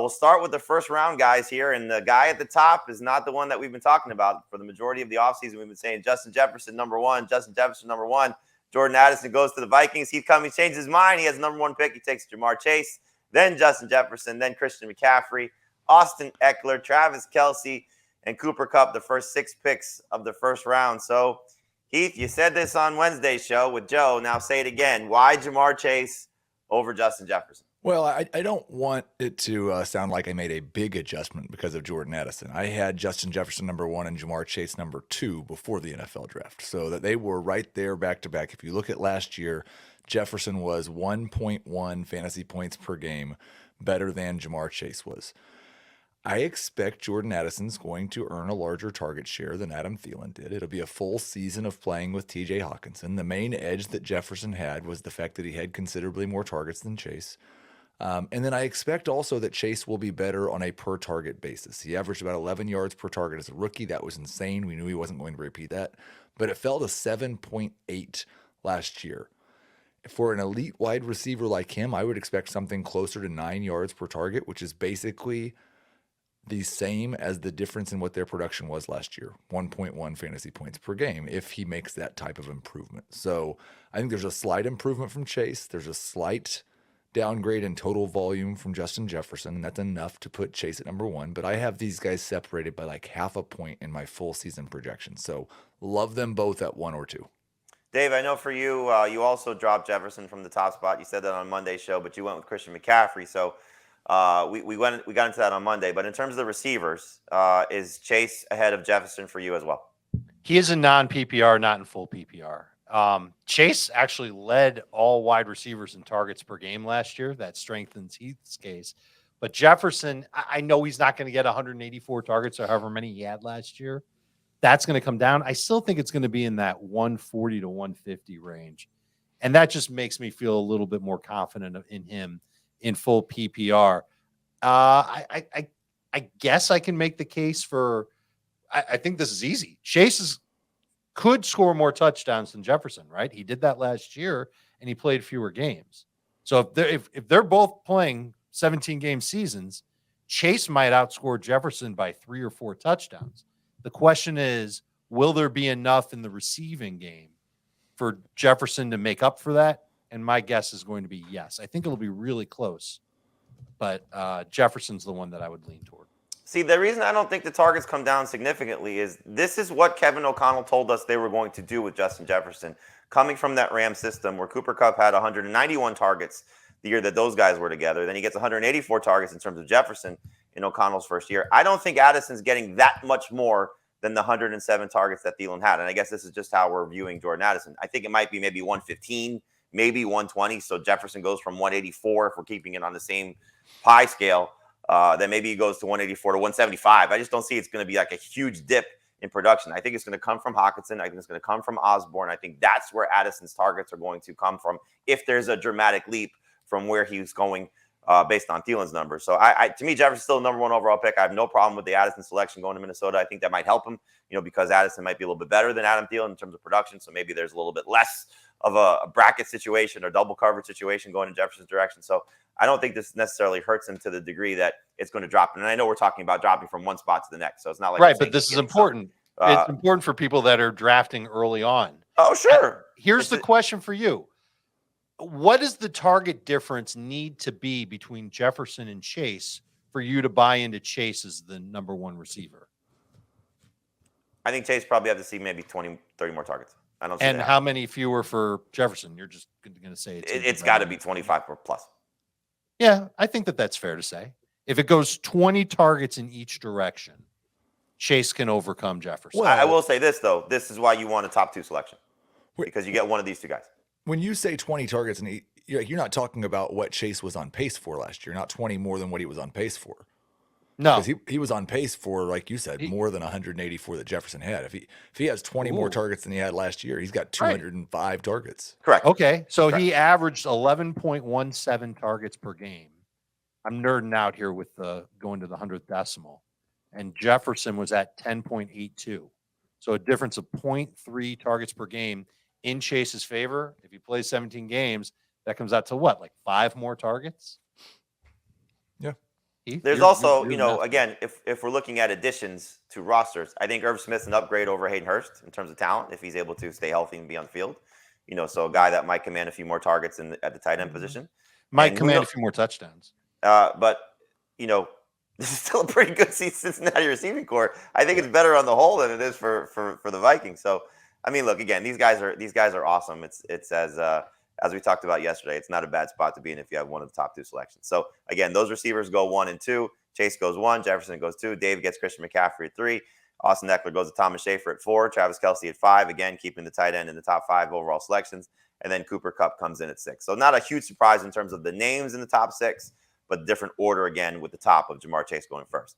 We'll start with the first round guys here, and the guy at the top is not the one that we've been talking about for the majority of the offseason. We've been saying Justin Jefferson, number one. Jordan Addison goes to the Vikings. Heath Cummings changes his mind. He has the number one pick. He takes Jamar Chase, then Justin Jefferson, then Christian McCaffrey, Austin Eckler, Travis Kelce, and Cooper Kupp, the first 6 picks of the first round. So, Heath, you said this on Wednesday's show with Joe. Now say it again. Why Jamar Chase over Justin Jefferson? Well, I don't want it to sound like I made a big adjustment because of Jordan Addison. I had Justin Jefferson number 1 and Jamar Chase number 2 before the NFL draft, so that they were right there back to back. If you look at last year, Jefferson was 1.1 fantasy points per game better than Jamar Chase was. I expect Jordan Addison's going to earn a larger target share than Adam Thielen did. It'll be a full season of playing with TJ Hawkinson. The main edge that Jefferson had was the fact that he had considerably more targets than Chase. And then I expect also that Chase will be better on a per target basis. He averaged about 11 yards per target as a rookie. That was insane. We knew he wasn't going to repeat that, but it fell to 7.8 last year. For an elite wide receiver like him, I would expect something closer to 9 yards per target, which is basically the same as the difference in what their production was last year, 1.1 fantasy points per game, if he makes that type of improvement. So I think there's a slight improvement from Chase. There's a slight downgrade in total volume from Justin Jefferson, and that's enough to put Chase at number 1. But I have these guys separated by like half a point in my full season projection. So love them both at 1 or 2. Dave, I know for you, you also dropped Jefferson from the top spot. You said that on Monday's show, but you went with Christian McCaffrey. So we got into that on Monday. But in terms of the receivers, is Chase ahead of Jefferson for you as well? He is a non-PPR, not in full PPR. Chase actually led all wide receivers in targets per game last year. That strengthens Heath's case. But Jefferson, I know he's not going to get 184 targets or however many he had last year. That's going to come down. I still think it's going to be in that 140 to 150 range. And that just makes me feel a little bit more confident in him in full PPR. I guess I can make the case for, I think this is easy. Chase could score more touchdowns than Jefferson, right? He did that last year, and he played fewer games. So if they're both playing 17-game seasons, Chase might outscore Jefferson by 3 or 4 touchdowns. The question is, will there be enough in the receiving game for Jefferson to make up for that? And my guess is going to be yes. I think it'll be really close, but Jefferson's the one that I would lean toward. See, the reason I don't think the targets come down significantly is this is what Kevin O'Connell told us they were going to do with Justin Jefferson. Coming from that Rams system where Cooper Kupp had 191 targets the year that those guys were together, then he gets 184 targets in terms of Jefferson in O'Connell's first year. I don't think Addison's getting that much more than the 107 targets that Thielen had. And I guess this is just how we're viewing Jordan Addison. I think it might be maybe 115, maybe 120. So Jefferson goes from 184 if we're keeping it on the same pie scale. Then maybe he goes to 184 to 175. I just don't see it's going to be like a huge dip in production. I think it's going to come from Hawkinson. I think it's going to come from Osborne. I think that's where Addison's targets are going to come from if there's a dramatic leap from where he's going based on Thielen's numbers. So to me, Jefferson's still the number 1 overall pick. I have no problem with the Addison selection going to Minnesota. I think that might help him, because Addison might be a little bit better than Adam Thielen in terms of production. So maybe there's a little bit less of a bracket situation or double coverage situation going in Jefferson's direction. So I don't think this necessarily hurts him to the degree that it's going to drop. And I know we're talking about dropping from one spot to the next. So it's not like right, but this is important. It's important for people that are drafting early on. Oh, sure. Here's the question for you. What does the target difference need to be between Jefferson and Chase for you to buy into Chase as the number 1 receiver? I think Chase probably have to see maybe 20, 30 more targets. I don't see And that. how many fewer for Jefferson? You're just going to say it's got to be 25 plus. Yeah, I think that's fair to say. If it goes 20 targets in each direction, Chase can overcome Jefferson. Well, I will say this, though. This is why you want a top 2 selection, because you get one of these 2 guys. When you say 20 targets, and you're not talking about what Chase was on pace for last year, not 20 more than what he was on pace for. No, because he was on pace for, like you said, more than 184 that Jefferson had. If he has 20 more targets than he had last year, he's got 205 targets. Correct. Okay, so he averaged 11.17 targets per game. I'm nerding out here with going to the 100th decimal, and Jefferson was at 10.82. So a difference of 0.3 targets per game in Chase's favor. If he plays 17 games, that comes out to what, like 5 more targets? Yeah. Heath, There's you're also, the master. again, if we're looking at additions to rosters, I think Irv Smith's an upgrade over Hayden Hurst in terms of talent if he's able to stay healthy and be on the field. So a guy that might command a few more targets at the tight end position. Might And who command know, a few more touchdowns. but this is still a pretty good Cincinnati receiving core. I think it's better on the whole than it is for the Vikings. So I mean, look, again, these guys are awesome. It's as we talked about yesterday, it's not a bad spot to be in if you have one of the top 2 selections. So again, those receivers go 1 and 2. Chase goes 1, Jefferson goes 2, Dave gets Christian McCaffrey at 3, Austin Eckler goes to Thomas Schaefer at 4, Travis Kelce at 5, again keeping the tight end in the top 5 overall selections, and then Cooper Kupp comes in at 6. So not a huge surprise in terms of the names in the top 6, but different order again with the top of Jamar Chase going first.